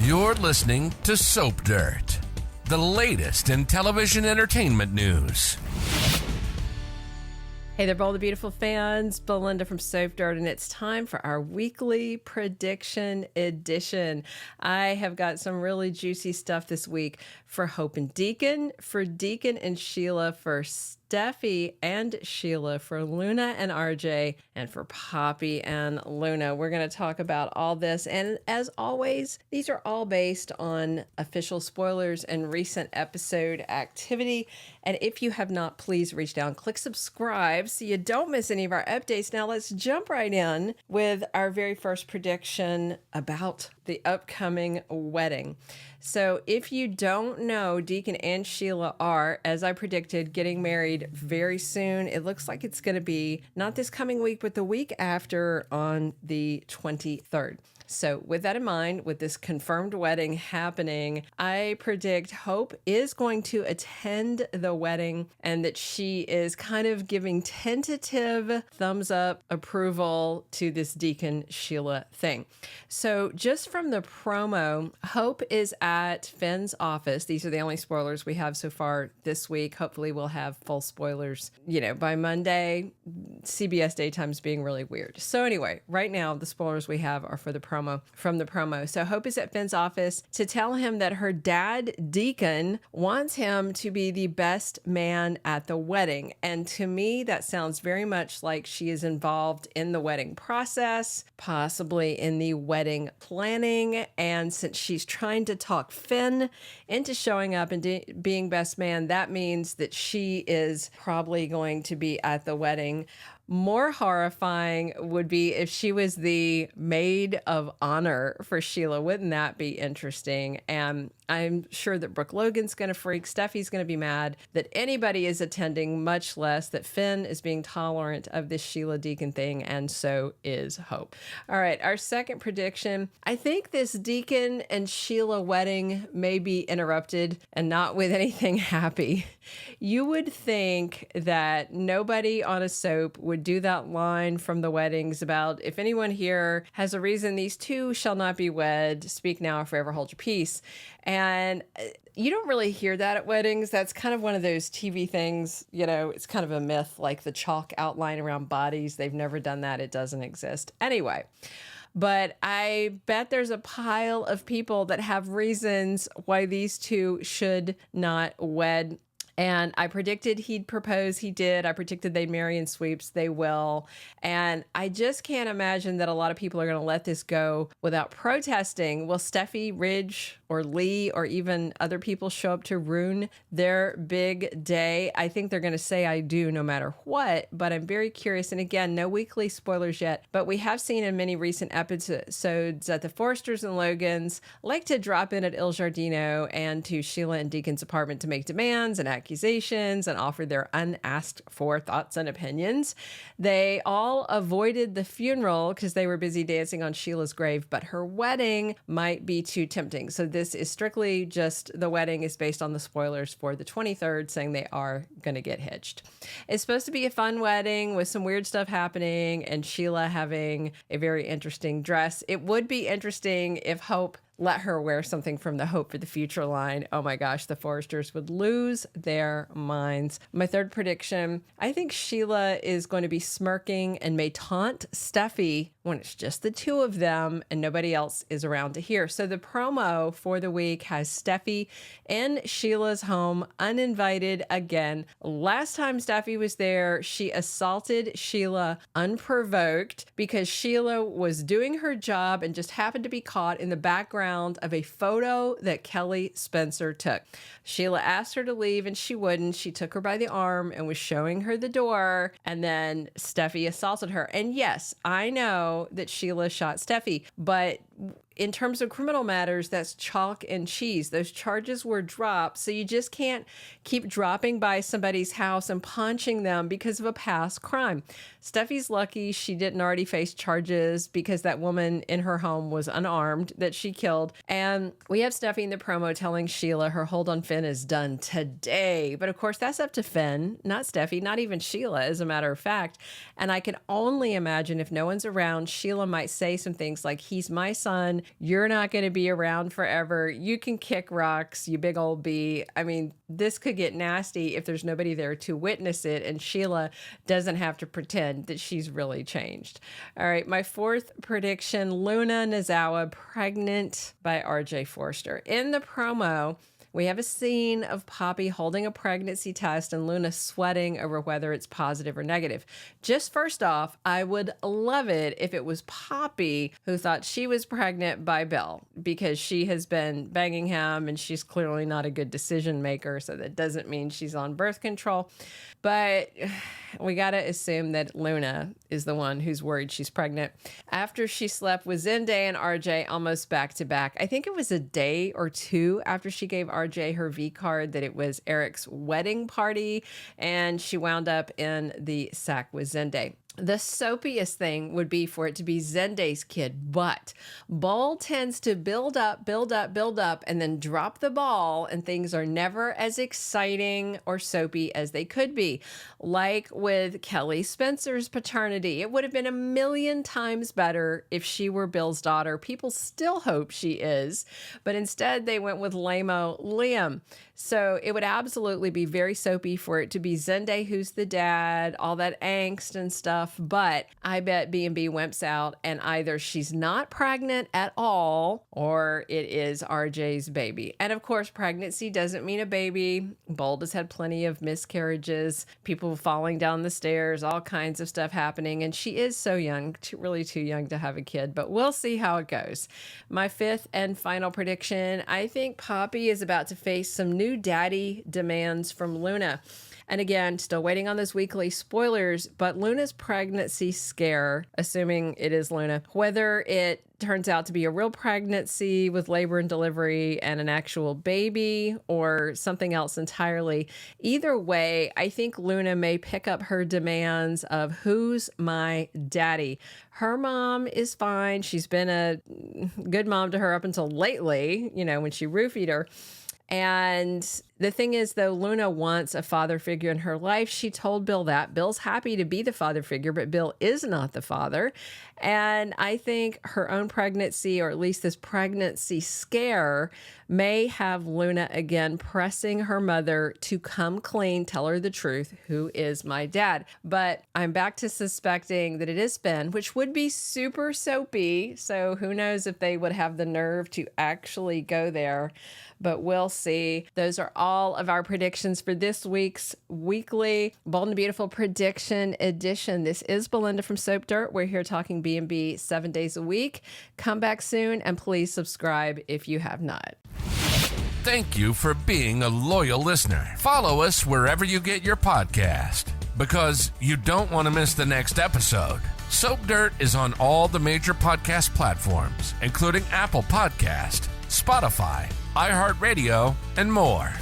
You're listening to Soap Dirt, the latest in television entertainment news. Hey there, Bold the Beautiful fans. Belynda from Soap Dirt, and it's time for our weekly prediction edition. I have got some really juicy stuff this week for Hope and Deacon, for Deacon and Sheila, for Steffy and Sheila, for Luna and RJ, and for Poppy and Luna. We're going to talk about all this. And as always, these are all based on official spoilers and recent episode activity. And if you have not, please reach down, click subscribe so you don't miss any of our updates. Now let's jump right in with our very first prediction about the upcoming wedding. So if you don't know, Deacon and Sheila are, as I predicted, getting married very soon. It looks like it's going to be not this coming week, but the week after on the 23rd. So with that in mind, with this confirmed wedding happening, I predict Hope is going to attend the wedding and that she is kind of giving tentative thumbs up approval to this Deacon Sheila thing. So just from the promo, Hope is at Finn's office. These are the only spoilers we have so far this week. Hopefully we'll have full spoilers, by Monday. CBS Daytime's being really weird. So anyway, right now the spoilers we have are for the from the promo. So Hope is at Finn's office to tell him that her dad, Deacon, wants him to be the best man at the wedding. And to me, that sounds very much like she is involved in the wedding process, possibly in the wedding planning. And since she's trying to talk Finn into showing up and being best man, that means that she is probably going to be at the wedding. More horrifying would be if she was the maid of honor for Sheila. Wouldn't that be interesting? And I'm sure that Brooke Logan's going to freak. Steffi's going to be mad that anybody is attending, much less that Finn is being tolerant of this Sheila-Deacon thing, and so is Hope. All right, our second prediction. I think this Deacon and Sheila wedding may be interrupted and not with anything happy. You would think that nobody on a soap would do that line from the weddings about, if anyone here has a reason these two shall not be wed, speak now or forever hold your peace. And you don't really hear that at weddings. That's kind of one of those TV things, it's kind of a myth, like the chalk outline around bodies. They've never done that. It doesn't exist. Anyway, but I bet there's a pile of people that have reasons why these two should not wed. And I predicted he'd propose. He did. I predicted they'd marry in sweeps. They will. And I just can't imagine that a lot of people are going to let this go without protesting. Will Steffi, Ridge, or Lee, or even other people show up to ruin their big day? I think they're going to say I do no matter what, but I'm very curious. And again, no weekly spoilers yet, but we have seen in many recent episodes that the Forresters and Logans like to drop in at Il Giardino and to Sheila and Deacon's apartment to make demands and accusations and offer their unasked for thoughts and opinions. They all avoided the funeral because they were busy dancing on Sheila's grave, but her wedding might be too tempting. So this is strictly just the wedding is based on the spoilers for the 23rd, saying they are going to get hitched. It's supposed to be a fun wedding with some weird stuff happening and Sheila having a very interesting dress. It would be interesting if Hope let her wear something from the Hope for the Future line. Oh my gosh, the Forresters would lose their minds. My third prediction, I think Sheila is going to be smirking and may taunt Steffi when it's just the two of them and nobody else is around to hear. So the promo for the week has Steffi in Sheila's home, uninvited again. Last time Steffi was there, she assaulted Sheila unprovoked because Sheila was doing her job and just happened to be caught in the background of a photo that Kelly Spencer took. Sheila asked her to leave and she wouldn't. She took her by the arm and was showing her the door, and then Steffi assaulted her. And yes, I know that Sheila shot Steffi, but in terms of criminal matters, that's chalk and cheese. Those charges were dropped, so you just can't keep dropping by somebody's house and punching them because of a past crime. Steffi's lucky she didn't already face charges because that woman in her home was unarmed that she killed. And we have Steffi in the promo telling Sheila her hold on Finn is done today. But of course, that's up to Finn, not Steffi, not even Sheila, as a matter of fact. And I can only imagine if no one's around, Sheila might say some things like, he's my son. son. You're not going to be around forever. You can kick rocks, you big old bee. I mean, this could get nasty if there's nobody there to witness it, and Sheila doesn't have to pretend that she's really changed. All right, my fourth prediction, Luna Nozawa pregnant by RJ Forrester. In the promo, we have a scene of Poppy holding a pregnancy test and Luna sweating over whether it's positive or negative. Just first off, I would love it if it was Poppy who thought she was pregnant by Bill, because she has been banging him and she's clearly not a good decision maker, so that doesn't mean she's on birth control. But we got to assume that Luna is the one who's worried she's pregnant. After she slept with Zende and RJ almost back to back, I think it was a day or two after she gave RJ her V card that it was Eric's wedding party, and she wound up in the sack with Zende. The soapiest thing would be for it to be Zende's kid, but Bull tends to build up, and then drop the ball, and things are never as exciting or soapy as they could be. Like with Kelly Spencer's paternity, it would have been a million times better if she were Bill's daughter. People still hope she is, but instead they went with lame-o Liam. So it would absolutely be very soapy for it to be Zende who's the dad, all that angst and stuff. But I bet B&B wimps out, and either she's not pregnant at all or it is RJ's baby. And of course, pregnancy doesn't mean a baby. Bold has had plenty of miscarriages, people falling down the stairs, all kinds of stuff happening. And she is so young, really too young to have a kid, but we'll see how it goes. My fifth and final prediction, I think Poppy is about to face some new daddy demands from Luna. And again, still waiting on those weekly spoilers, but Luna's pregnancy scare, assuming it is Luna, whether it turns out to be a real pregnancy with labor and delivery and an actual baby or something else entirely, either way, I think Luna may pick up her demands of who's my daddy. Her mom is fine. She's been a good mom to her up until lately, when she roofied her. And the thing is, though, Luna wants a father figure in her life. She told Bill that. Bill's happy to be the father figure, but Bill is not the father. And I think her own pregnancy, or at least this pregnancy scare, may have Luna again pressing her mother to come clean, tell her the truth, who is my dad. But I'm back to suspecting that it is Ben, which would be super soapy. So who knows if they would have the nerve to actually go there. But we'll see. Those are all of our predictions for this week's weekly Bold and Beautiful Prediction Edition. This is Belynda from Soap Dirt. We're here talking B&B 7 days a week. Come back soon, and please subscribe if you have not. Thank you for being a loyal listener. Follow us wherever you get your podcast, because you don't want to miss the next episode. Soap Dirt is on all the major podcast platforms, including Apple Podcast, Spotify, iHeartRadio, and more.